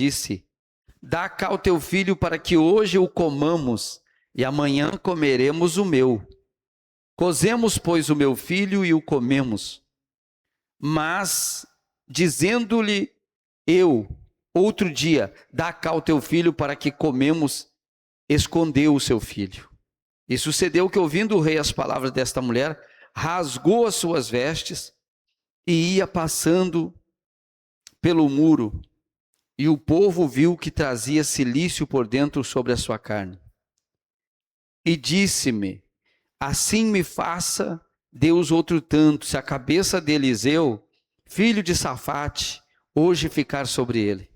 disse: dá cá o teu filho para que hoje o comamos, e amanhã comeremos o meu. Cozemos, pois, o meu filho e o comemos. Mas, dizendo-lhe eu, outro dia, dá cá o teu filho para que comemos, escondeu o seu filho. E sucedeu que, ouvindo o rei as palavras desta mulher, rasgou as suas vestes e ia passando pelo muro. E o povo viu que trazia cilício por dentro sobre a sua carne. E disse-me: assim me faça Deus outro tanto, se a cabeça de Eliseu, filho de Safate, hoje ficar sobre ele.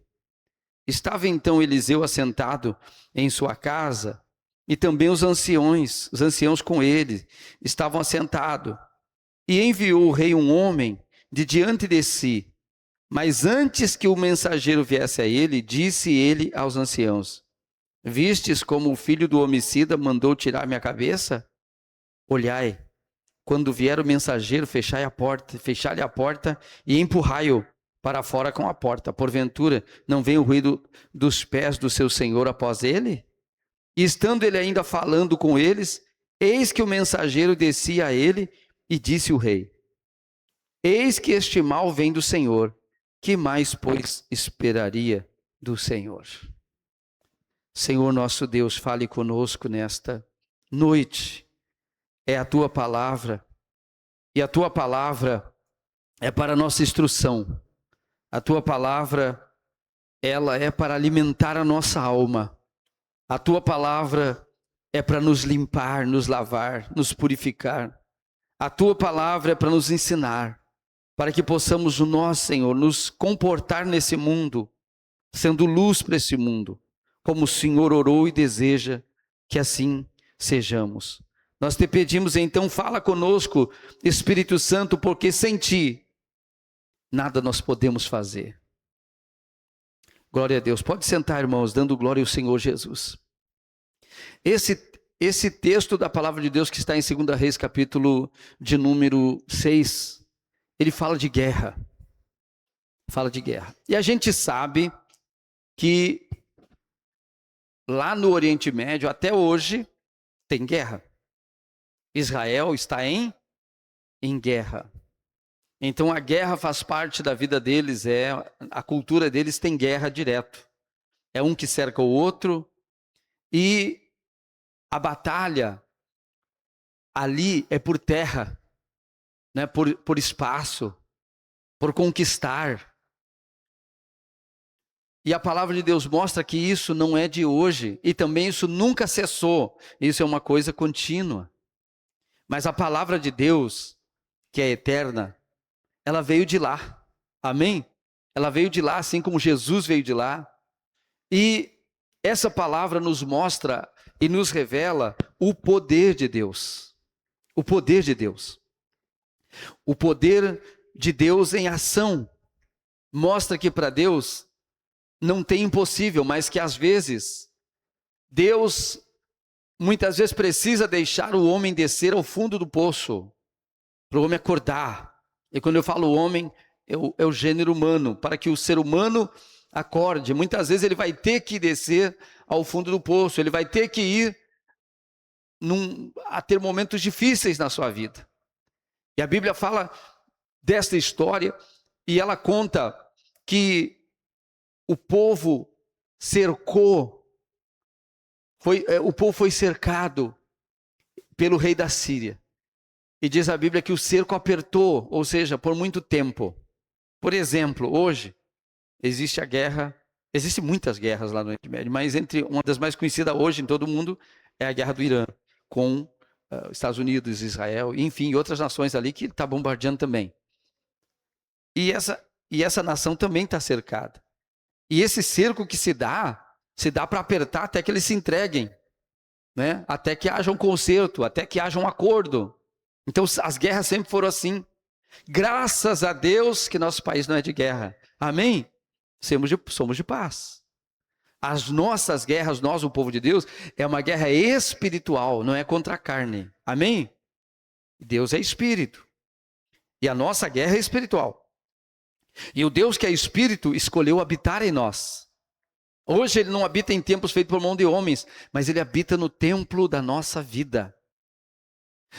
Estava então Eliseu assentado em sua casa, e também os anciãos com ele, estavam assentados. E enviou o rei um homem de diante de si. Mas antes que o mensageiro viesse a ele, disse ele aos anciãos: vistes como o filho do homicida mandou tirar minha cabeça? Olhai, quando vier o mensageiro, fechai-lhe a porta e empurrai-o para fora com a porta. Porventura, não vem o ruído dos pés do seu senhor após ele? E estando ele ainda falando com eles, eis que o mensageiro descia a ele e disse o rei: eis que este mal vem do Senhor. Que mais, pois, esperaria do Senhor? Senhor nosso Deus, fale conosco nesta noite. É a tua palavra, e a tua palavra é para a nossa instrução. A tua palavra, ela é para alimentar a nossa alma. A tua palavra é para nos limpar, nos lavar, nos purificar. A tua palavra é para nos ensinar, para que possamos nós, Senhor, nos comportar nesse mundo, sendo luz para esse mundo, como o Senhor orou e deseja que assim sejamos. Nós te pedimos então, fala conosco, Espírito Santo, porque sem ti nada nós podemos fazer. Glória a Deus. Pode sentar, irmãos, dando glória ao Senhor Jesus. Esse texto da palavra de Deus que está em 2 Reis, capítulo de número 6, ele fala de guerra. Fala de guerra. E a gente sabe que lá no Oriente Médio, até hoje, tem guerra. Israel está em guerra. Então a guerra faz parte da vida deles, a cultura deles tem guerra direto. É um que cerca o outro, e a batalha ali é por terra, né? por espaço, por conquistar. E a palavra de Deus mostra que isso não é de hoje, e também isso nunca cessou, isso é uma coisa contínua. Mas a palavra de Deus, que é eterna, ela veio de lá, amém? Ela veio de lá, assim como Jesus veio de lá, e essa palavra nos mostra e nos revela o poder de Deus, o poder de Deus. O poder de Deus em ação, mostra que para Deus não tem impossível, mas que às vezes, Deus muitas vezes precisa deixar o homem descer ao fundo do poço, para o homem acordar. E quando eu falo homem, é o gênero humano, para que o ser humano acorde. Muitas vezes ele vai ter que descer ao fundo do poço, ele vai ter que ir a ter momentos difíceis na sua vida. E a Bíblia fala desta história, e ela conta que o povo foi cercado pelo rei da Síria. E diz a Bíblia que o cerco apertou, ou seja, por muito tempo. Por exemplo, hoje existe a guerra, existem muitas guerras lá no Oriente Médio, mas uma das mais conhecidas hoje em todo o mundo é a guerra do Irã, com Estados Unidos, Israel, enfim, outras nações ali que está bombardeando também. E essa nação também está cercada. E esse cerco que se dá para apertar até que eles se entreguem, né? Até que haja um conserto, até que haja um acordo. Então as guerras sempre foram assim. Graças a Deus que nosso país não é de guerra. Amém? Somos de paz. As nossas guerras, nós, o povo de Deus, é uma guerra espiritual, não é contra a carne. Amém? Deus é espírito. E a nossa guerra é espiritual. E o Deus que é espírito escolheu habitar em nós. Hoje ele não habita em templos feitos por mão de homens, mas ele habita no templo da nossa vida.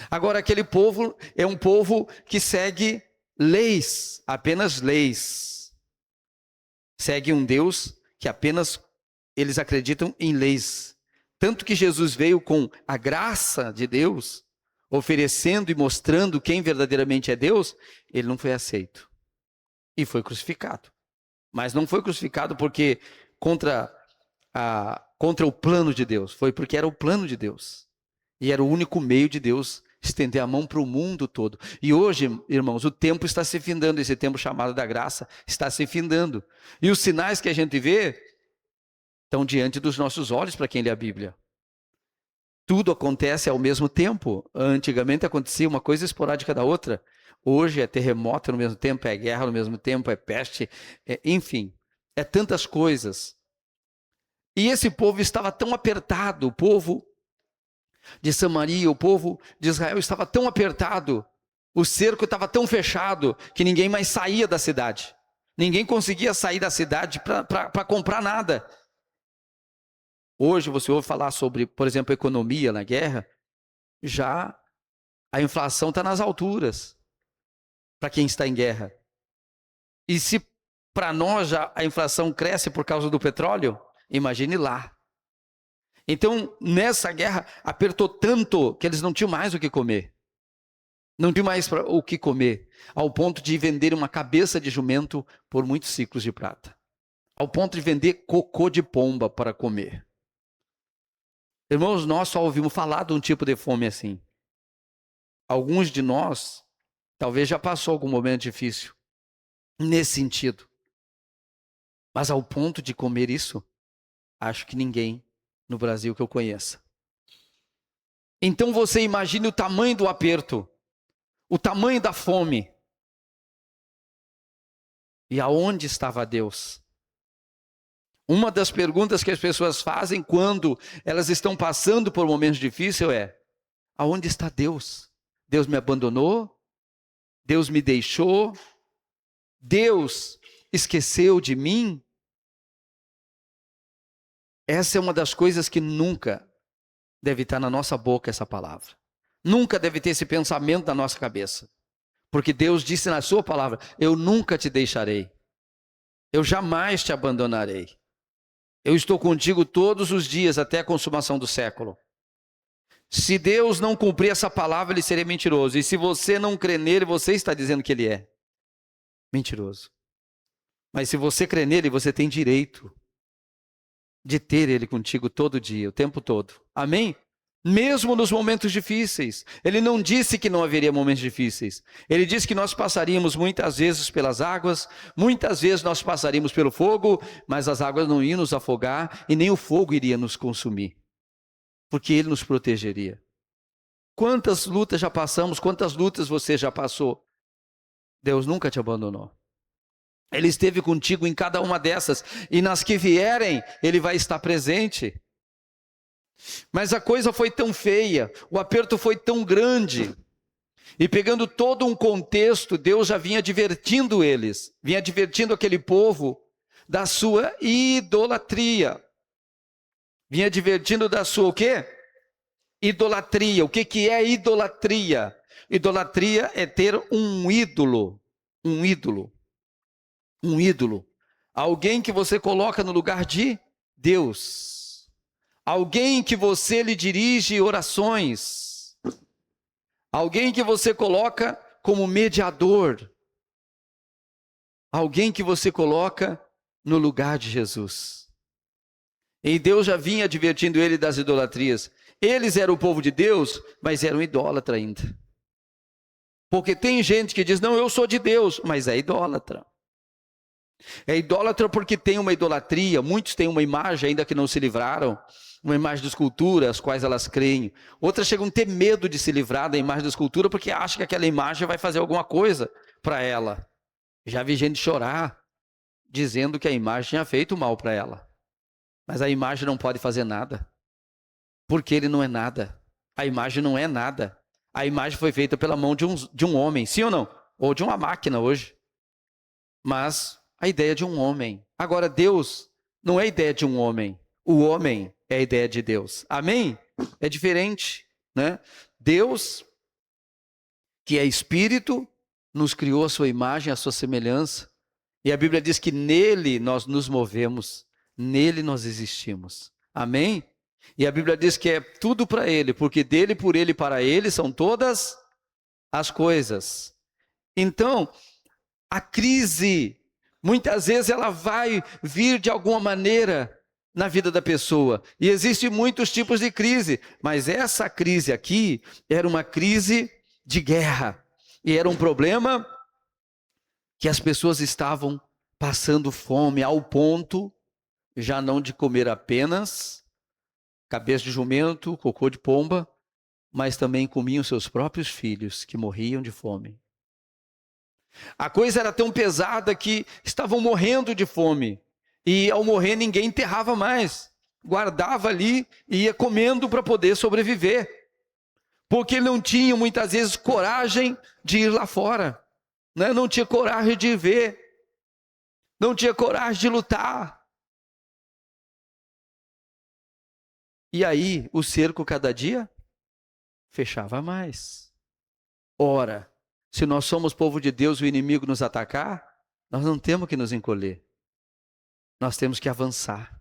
Agora, aquele povo é um povo que segue leis, apenas leis. Segue um Deus que apenas eles acreditam em leis. Tanto que Jesus veio com a graça de Deus, oferecendo e mostrando quem verdadeiramente é Deus, ele não foi aceito. E foi crucificado. Mas não foi crucificado porque contra o plano de Deus. Foi porque era o plano de Deus. E era o único meio de Deus estender a mão para o mundo todo. E hoje, irmãos, o tempo está se findando. Esse tempo chamado da graça está se findando. E os sinais que a gente vê estão diante dos nossos olhos para quem lê a Bíblia. Tudo acontece ao mesmo tempo. Antigamente acontecia uma coisa esporádica da outra. Hoje é terremoto no mesmo tempo, é guerra no mesmo tempo, é peste, enfim, é tantas coisas. E esse povo estava tão apertado, o povo de Samaria, o povo de Israel estava tão apertado, o cerco estava tão fechado, que ninguém mais saía da cidade. Ninguém conseguia sair da cidade para comprar nada. Hoje você ouve falar sobre, por exemplo, economia na guerra, já a inflação está nas alturas para quem está em guerra. E se para nós já a inflação cresce por causa do petróleo, imagine lá. Então, nessa guerra, apertou tanto que eles não tinham mais o que comer. Não tinham mais o que comer, ao ponto de vender uma cabeça de jumento por muitos ciclos de prata. Ao ponto de vender cocô de pomba para comer. Irmãos, nós só ouvimos falar de um tipo de fome assim. Alguns de nós, talvez já passou algum momento difícil, nesse sentido. Mas ao ponto de comer isso, acho que ninguém no Brasil que eu conheça. Então você imagine o tamanho do aperto, o tamanho da fome. E aonde estava Deus? Uma das perguntas que as pessoas fazem quando elas estão passando por momentos difíceis é: aonde está Deus? Deus me abandonou? Deus me deixou? Deus esqueceu de mim? Essa é uma das coisas que nunca deve estar na nossa boca, essa palavra. Nunca deve ter esse pensamento na nossa cabeça. Porque Deus disse na sua palavra: eu nunca te deixarei. Eu jamais te abandonarei. Eu estou contigo todos os dias até a consumação do século. Se Deus não cumprir essa palavra, ele seria mentiroso. E se você não crê nele, você está dizendo que ele é mentiroso. Mas se você crê nele, você tem direito de ter ele contigo todo dia, o tempo todo. Amém? Mesmo nos momentos difíceis. Ele não disse que não haveria momentos difíceis. Ele disse que nós passaríamos muitas vezes pelas águas, muitas vezes nós passaríamos pelo fogo, mas as águas não iam nos afogar e nem o fogo iria nos consumir. Porque ele nos protegeria. Quantas lutas já passamos, quantas lutas você já passou? Deus nunca te abandonou. Ele esteve contigo em cada uma dessas, e nas que vierem, ele vai estar presente. Mas a coisa foi tão feia, o aperto foi tão grande, e pegando todo um contexto, Deus já vinha advertindo eles, vinha advertindo aquele povo da sua idolatria. Vinha advertindo da sua o quê? Idolatria. O que é idolatria? Idolatria é ter um ídolo. Um ídolo. Um ídolo. Alguém que você coloca no lugar de Deus. Alguém que você lhe dirige orações. Alguém que você coloca como mediador. Alguém que você coloca no lugar de Jesus. E Deus já vinha advertindo ele das idolatrias. Eles eram o povo de Deus, mas eram idólatra ainda. Porque tem gente que diz: não, eu sou de Deus, mas é idólatra. É idólatra porque tem uma idolatria. Muitos têm uma imagem ainda que não se livraram, uma imagem de escultura, as quais elas creem. Outras chegam a ter medo de se livrar da imagem da escultura porque acham que aquela imagem vai fazer alguma coisa para ela. Já vi gente chorar dizendo que a imagem tinha feito mal para ela. Mas a imagem não pode fazer nada, porque ele não é nada. A imagem não é nada. A imagem foi feita pela mão de um homem, sim ou não? Ou de uma máquina hoje. Mas a ideia de um homem. Agora Deus não é ideia de um homem. O homem é a ideia de Deus. Amém? É diferente, né? Deus, que é espírito, nos criou a sua imagem, a sua semelhança. E a Bíblia diz que nele nós nos movemos, nele nós existimos. Amém? E a Bíblia diz que é tudo para ele, porque dele, por ele e para ele são todas as coisas. Então, a crise, muitas vezes ela vai vir de alguma maneira na vida da pessoa. E existem muitos tipos de crise, mas essa crise aqui era uma crise de guerra. E era um problema que as pessoas estavam passando fome ao ponto, já não de comer apenas cabeça de jumento, cocô de pomba, mas também comiam seus próprios filhos que morriam de fome. A coisa era tão pesada que estavam morrendo de fome. E ao morrer ninguém enterrava mais. Guardava ali e ia comendo para poder sobreviver. Porque não tinham muitas vezes coragem de ir lá fora. Né? Não tinha coragem de ver. Não tinha coragem de lutar. E aí o cerco cada dia fechava mais. Ora, se nós somos povo de Deus e o inimigo nos atacar, nós não temos que nos encolher. Nós temos que avançar.